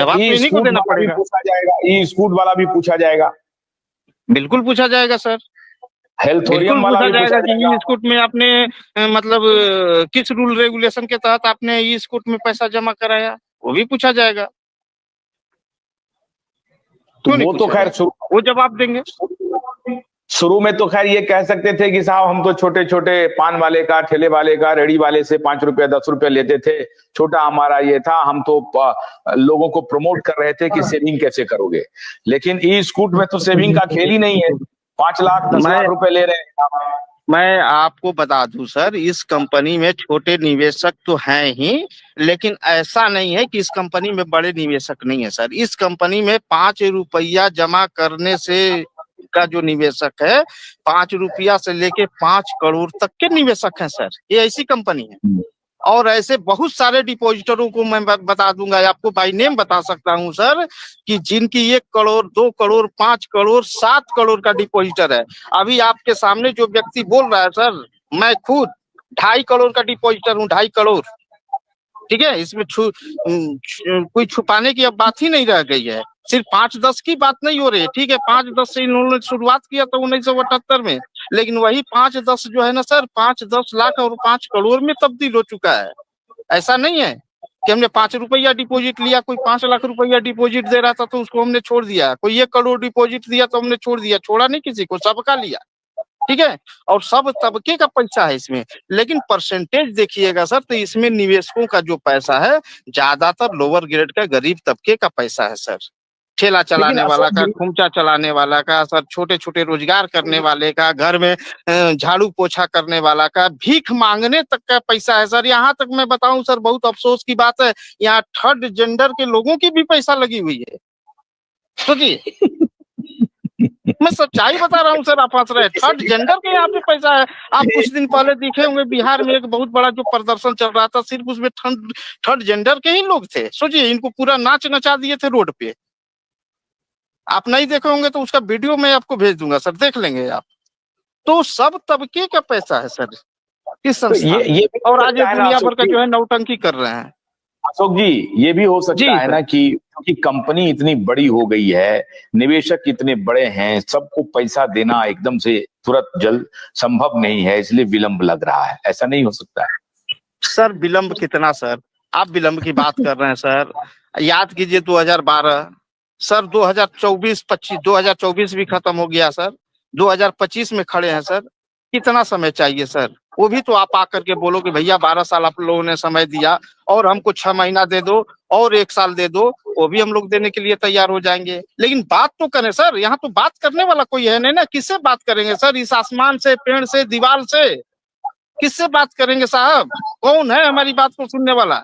जवाब तो ई इन्हीं को स्कूट देना वाला भी पड़ेगा। पूछा जाएगा, ई स्कूट वाला भी पूछा जाएगा, बिल्कुल पूछा जाएगा सर, हेल्थोरियम बिल्कुल वाला पूछा भी जाएगा पूछा कि जाएगा। ई स्कूट में आपने मतलब किस रूल रेगुलेशन के तहत आपने ई स्कूट में पैसा जमा कराया, वो भी पूछा जाएगा। तो क्यों नहीं वो तो पूछा खैर जाएगा, वो जवाब देंगे। शुरू में तो खैर ये कह सकते थे कि साहब हम तो छोटे छोटे पान वाले का, ठेले वाले का, रेडी वाले से 5 रुपए 10 रुपए लेते थे, छोटा हमारा ये था, हम तो लोगों को प्रमोट कर रहे थे कि सेविंग कैसे करोगे। लेकिन ई स्कूट में तो सेविंग का खेल ही नहीं है, 5 लाख 10 लाख रुपए ले रहे हैं। मैं आपको बता दूं सर, इस कंपनी में छोटे निवेशक तो हैं ही, लेकिन ऐसा नहीं है कि इस कंपनी में बड़े निवेशक नहीं है सर। इस कंपनी में 5 रुपया जमा करने से का जो निवेशक है, 5 रुपया से लेके 5 करोड़ तक के निवेशक हैं सर। ये ऐसी कंपनी है, और ऐसे बहुत सारे डिपॉजिटरों को मैं बता दूंगा, आपको बाई नेम बता सकता हूं सर, कि जिनकी 1 करोड़ 2 करोड़ 5 करोड़ 7 करोड़ का डिपॉजिटर है। अभी आपके सामने जो व्यक्ति बोल रहा है सर, मैं खुद 2.5 करोड़ का डिपॉजिटर हूँ, 2.5 करोड़। ठीक है, इसमें कोई छुपाने की अब बात ही नहीं रह गई है। सिर्फ 5-10 की बात नहीं हो रही है, ठीक है, 5-10 से इन्होंने शुरुआत किया था 1978 में, लेकिन वही 5-10 जो है ना सर, 5-10 लाख और 5 करोड़ में तब्दील हो चुका है। ऐसा नहीं है कि हमने 5 रुपया डिपॉजिट लिया, कोई 5 लाख रुपया डिपॉजिट दे रहा था तो उसको हमने छोड़ दिया, कोई 1 करोड़ डिपॉजिट दिया तो हमने छोड़ दिया, छोड़ा नहीं किसी को, सबका लिया। ठीक है, और सब तबके का पैसा है इसमें। लेकिन परसेंटेज देखिएगा सर, तो इसमें निवेशकों का जो पैसा है, ज्यादातर लोअर ग्रेड का गरीब तबके का पैसा है सर। ठेला चलाने वाला का, खुमचा चलाने वाला का सर, छोटे छोटे रोजगार करने वाले का, घर में झाड़ू पोछा करने वाला का, भीख मांगने तक का पैसा है सर। यहाँ तक मैं बताऊं सर, बहुत अफसोस की बात है, यहाँ थर्ड जेंडर के लोगों की भी पैसा लगी हुई है। तो जी मैं सच्चाई बता रहा हूँ सर, आप हंस रहे हैं, थर्ड जेंडर के यहाँ पे पैसा है। आप कुछ दिन पहले देखे होंगे, बिहार में एक बहुत बड़ा जो प्रदर्शन चल रहा था, सिर्फ उसमें थर्ड जेंडर के ही लोग थे। सोचिए, इनको पूरा नाच नचा दिए थे रोड पे। आप नहीं देखे होंगे तो उसका वीडियो मैं आपको भेज दूंगा सर, देख लेंगे आप। तो सब तबके का पैसा है सर इस संस्था ये और आज दुनिया भर का जो है नौटंकी कर रहे हैं। अशोक जी, ये भी हो सकता है ना कि क्योंकि कंपनी इतनी बड़ी हो गई है, निवेशक इतने बड़े हैं, सबको पैसा देना एकदम से तुरंत जल्द संभव नहीं है, इसलिए विलंब लग रहा है। ऐसा नहीं हो सकता है सर? विलंब कितना सर, आप विलंब की बात कर रहे हैं सर? याद कीजिए 2012 सर, 2024-25, 2024 भी खत्म हो गया सर, 2025 में खड़े हैं सर। कितना समय चाहिए सर? वो भी तो आप आकर के बोलो कि भैया 12 साल आप लोगों ने समय दिया और हमको 6 महीना दे दो और 1 साल दे दो, वो भी हम लोग देने के लिए तैयार हो जाएंगे। लेकिन बात तो करें सर, यहाँ तो बात करने वाला कोई है नहीं ना। किससे बात करेंगे सर? इस आसमान से, पेड़ से, दीवार से किससे बात करेंगे साहब? कौन है हमारी बात को सुनने वाला?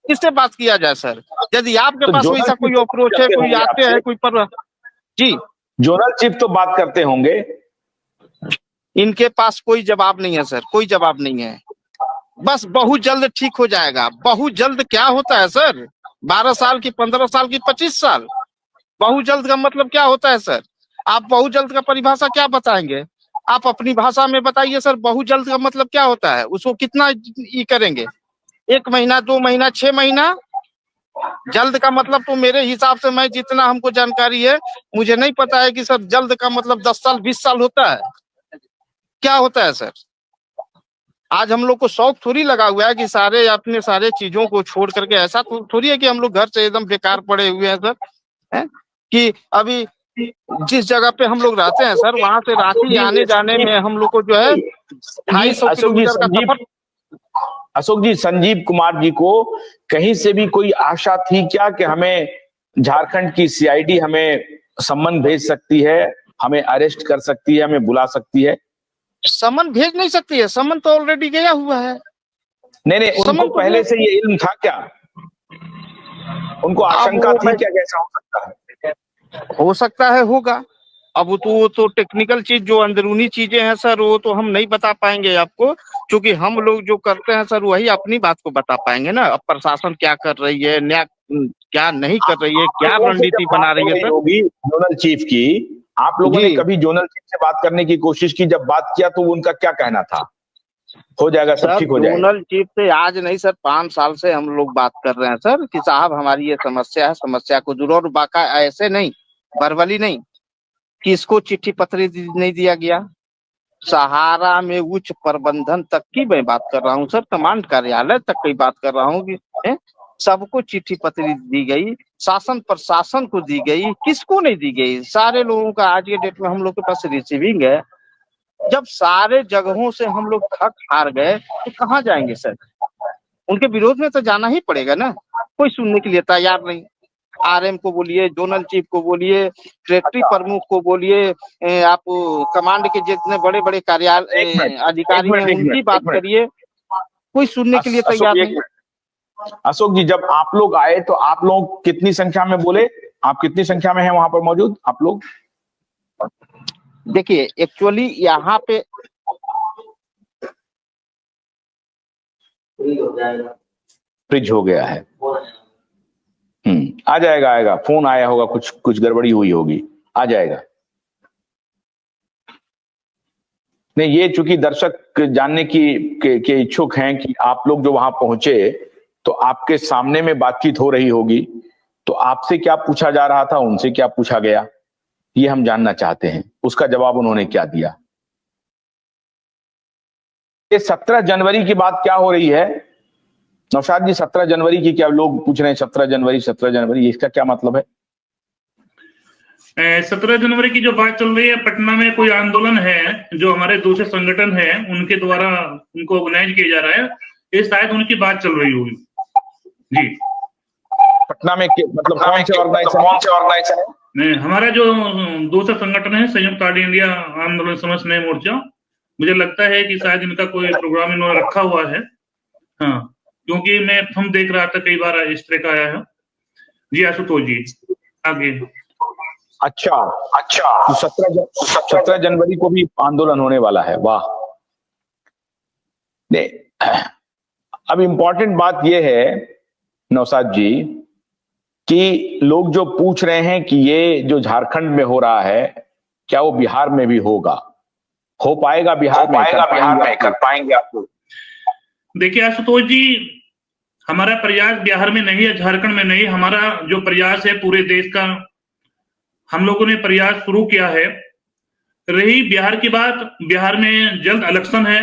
किससे बात किया जाए सर? यदि आपके पास वैसा कोई अप्रोच है, कोई आते हैं, कोई पर जी, जोनल चीफ तो बात करते होंगे। इनके पास कोई जवाब नहीं है सर, कोई जवाब नहीं है। बस बहुत जल्द ठीक हो जाएगा। बहुत जल्द क्या होता है सर? 12 साल की, 15 साल की, 25 साल? बहुत जल्द का मतलब क्या होता है सर? आप बहुत जल्द का परिभाषा क्या बताएंगे? आप अपनी भाषा में बताइए सर, बहुत जल्द का मतलब क्या होता है? उसको कितना ये करेंगे? 1 महीना, 2 महीना, 6 महीना? जल्द का मतलब तो मेरे हिसाब से, मैं जितना हमको जानकारी है, मुझे नहीं पता है कि सर जल्द का मतलब 10 साल 20 साल होता है। क्या होता है सर? आज हम लोग को शौक थोड़ी लगा हुआ है कि सारे अपने सारे चीजों को छोड़ करके, ऐसा थोड़ी है कि हम लोग घर से एकदम बेकार पड़े हुए हैं सर, है? कि अभी जिस जगह पे हम लोग रहते हैं सर, वहां से रांची आने जाने में हम लोग को जो है 250 किलोमीटर का सफर। अशोक जी, संजीव कुमार जी को कहीं से भी कोई आशा थी क्या कि हमें झारखंड की सीआईडी हमें सम्मन भेज सकती है, हमें अरेस्ट कर सकती है, हमें बुला सकती है? समन भेज नहीं सकती है, समन तो ऑलरेडी गया हुआ है। नहीं, उनको पहले से ये इल्म था क्या? उनको आशंका थी क्या कैसा हो सकता है? हो सकता है, होगा। अब वो तो टेक्निकल चीज, जो अंदरूनी चीजें हैं सर, वो तो हम नहीं बता पाएंगे आपको, क्योंकि हम लोग जो करते हैं सर, वही अपनी बात को बता पाएंगे ना। अब प्रशासन क्या कर रही है, न्याय क्या नहीं कर रही है, क्या रणनीति बना रही है सर? होगी जोनल चीफ की, आप लोगों ने कभी जोनल चीफ से बात करने की कोशिश की? जब बात किया तो उनका क्या कहना था? हो जाएगा, सब सर ठीक हो जाएगा। जोनल चीफ से आज नहीं सर, 5 साल से हम लोग बात कर रहे हैं सर कि साहब हमारी ये समस्या है, समस्या को दूर, और बाका ऐसे नहीं, वर्बली नहीं कि इसको चिट्ठी पत्र नहीं दिया गया। सहारा में उच्च प्रबंधन तक की मैं बात कर रहा हूँ सर, कमांड कार्यालय तक की बात कर रहा हूँ कि सबको चिट्ठी पत्री दी गई, शासन प्रशासन को दी गई, किसको नहीं दी गई? सारे लोगों का आज के डेट में हम लोग के पास रिसीविंग है। जब सारे जगहों से हम लोग थक हार गए तो कहाँ जाएंगे सर? उनके विरोध में तो जाना ही पड़ेगा ना। कोई सुनने के लिए तैयार नहीं। आरएम को बोलिए, जोनल चीफ को बोलिए, टेरिटरी प्रमुख को बोलिए, आप कमांड के जितने बड़े बड़े कार्यालय अधिकारी हैं उनकी बात करिए, कोई सुनने के लिए तैयार नहीं। अशोक जी, जब आप लोग आए तो आप लोग कितनी संख्या में बोले? आप कितनी संख्या में हैं वहां पर मौजूद आप लोग? देखिए एक्चुअली यहाँ पे फ्रिज हो गया है। आ जाएगा, आएगा, फोन आया होगा, कुछ गड़बड़ी हुई होगी, आ जाएगा। नहीं, ये चूंकि दर्शक जानने के इच्छुक हैं कि आप लोग जो वहां पहुंचे तो आपके सामने में बातचीत हो रही होगी, तो आपसे क्या पूछा जा रहा था, उनसे क्या पूछा गया, ये हम जानना चाहते हैं। उसका जवाब उन्होंने क्या दिया? ये 17 जनवरी की बात क्या हो रही है नौशाद जी? 17 जनवरी की क्या लोग पूछ रहे हैं? 17 जनवरी, इसका क्या मतलब है? 17 जनवरी की जो बात चल रही है, पटना में कोई आंदोलन है जो हमारे दूसरे संगठन है उनके द्वारा उनको ऑर्गेनाइज किया जा रहा है, ये शायद उनकी बात चल रही होगी जी। पटना में मतलब कौन से ऑर्गेनाइजेशन है? नहीं, हमारा जो दूसरा संगठन है संयुक्त ऑल इंडिया आंदोलन समस्त न्याय मोर्चा, मुझे लगता है कि शायद इनका कोई प्रोग्राम इन्होंने रखा हुआ है। हाँ, क्योंकि हम देख रहा था कई बार इस तरह का आया है जी। आशुतोष जी आगे। अच्छा, तो 17 जनवरी को भी आंदोलन होने वाला है। वाह। नहीं, अब इंपॉर्टेंट बात यह है नौशाद जी कि लोग जो पूछ रहे हैं कि ये जो झारखंड में हो रहा है क्या वो बिहार में भी होगा, हो पाएगा बिहार में, कर पाएंगे आप लोग? देखिए आशुतोष जी, हमारा प्रयास बिहार में नहीं है, झारखंड में नहीं, हमारा जो प्रयास है पूरे देश का हम लोगों ने प्रयास शुरू किया है। रही बिहार की बात, बिहार में जल्द इलेक्शन है,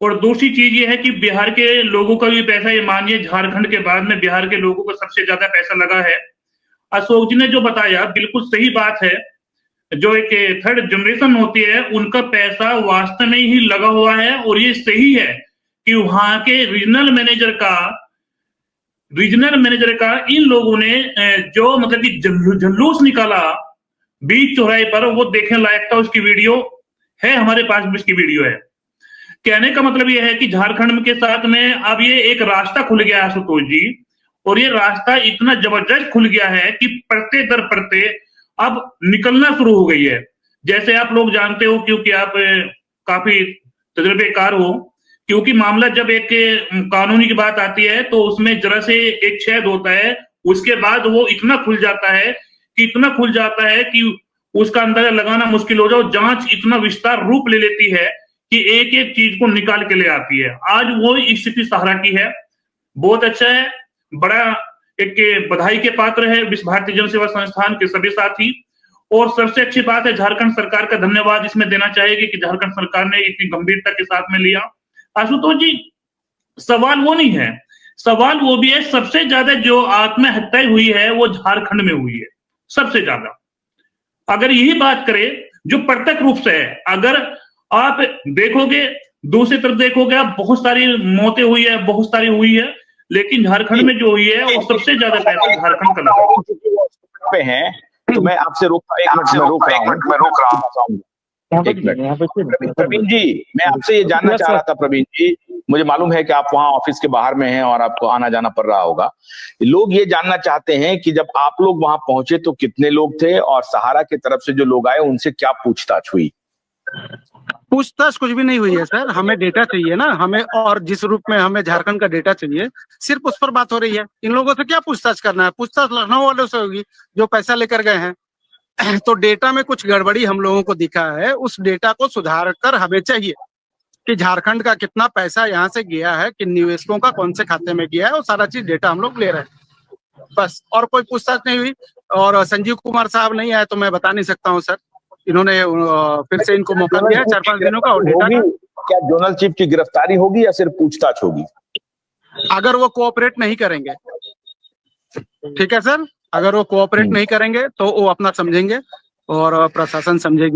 और दूसरी चीज ये है कि बिहार के लोगों का भी पैसा, ये मानिए झारखंड के बाद में बिहार के लोगों को सबसे ज्यादा पैसा लगा है। अशोक जी ने जो बताया बिल्कुल सही बात है, जो एक थर्ड जनरेशन होती है उनका पैसा वास्तव में ही लगा हुआ है, और ये सही है कि वहां के रीजनल मैनेजर का इन लोगों ने जो मतलब कि जुलूस निकाला बीच चौराहे पर, वो देखने लायक था। उसकी वीडियो है, हमारे पास भी उसकी वीडियो है। कहने का मतलब यह है कि झारखंड के साथ में अब ये एक रास्ता खुल गया है आशुतोष जी, और ये रास्ता इतना जबरदस्त खुल गया है कि पड़ते दर पड़ते अब निकलना शुरू हो गई है। जैसे आप लोग जानते हो, क्योंकि आप काफी तजुर्बेकार हो, क्योंकि मामला जब एक कानूनी की बात आती है तो उसमें जरा से एक छेद होता है, उसके बाद वो इतना खुल जाता है कि उसका अंदाजा लगाना मुश्किल हो जाए। जांच इतना विस्तार रूप ले लेती है कि एक एक चीज को निकाल के ले आती है। आज वो स्थिति सहारा की है, बहुत अच्छा है, बड़ा एक बधाई के पात्र है विश्व भारतीय जन सेवा संस्थान के सभी साथी। और सबसे अच्छी बात है, झारखंड सरकार का धन्यवाद इसमें देना चाहेगी कि झारखंड सरकार ने इतनी गंभीरता के साथ में लिया। आशुतोष जी, सवाल वो नहीं है, सवाल वो भी है, सबसे ज्यादा जो आत्महत्या हुई है वो झारखंड में हुई है सबसे ज्यादा। अगर यही बात करें जो प्रत्यक्ष रूप से है, अगर आप देखोगे, दूसरी तरफ देखोगे आप, बहुत सारी मौतें हुई है, बहुत सारी हुई है, लेकिन झारखंड में जो हुई है वो सबसे ज्यादा पैसा झारखंड का लगा पे है। तो मैं आपसे रोक रहा हूँ। प्रवीण जी, मैं आपसे ये जानना चाह रहा था। प्रवीण जी, मुझे मालूम है कि आप वहां ऑफिस के बाहर में हैं और आपको आना जाना पड़ रहा होगा। लोग ये जानना चाहते हैं कि जब आप लोग वहां पहुंचे तो कितने लोग थे, और सहारा की तरफ से जो लोग आए उनसे क्या पूछताछ हुई? पूछताछ कुछ भी नहीं हुई है सर, हमें डेटा चाहिए ना, हमें, और जिस रूप में हमें झारखंड का डेटा चाहिए, सिर्फ उस पर बात हो रही है। इन लोगों से क्या पूछताछ करना है? पूछताछ लखनऊ वालों से होगी जो पैसा लेकर गए हैं। तो डेटा में कुछ गड़बड़ी हम लोगों को दिखा है, उस डेटा को सुधार कर हमें चाहिए। कि झारखंड का कितना पैसा यहाँ से गया है, किन निवेशकों का कौन से खाते में गया है, वो सारा चीज डेटा हम लोग ले रहे हैं बस, और कोई पूछताछ नहीं हुई। और संजीव कुमार साहब नहीं आए तो मैं बता नहीं सकता हूँ सर, इन्होंने फिर से इनको मौका दिया है 4-5 दिनों का और डेटा का। क्या जोनल चीफ की गिरफ्तारी होगी या सिर्फ पूछताछ होगी? अगर वो कोऑपरेट नहीं करेंगे, ठीक है सर, अगर वो कोऑपरेट नहीं करेंगे तो वो अपना समझेंगे और प्रशासन समझेगी।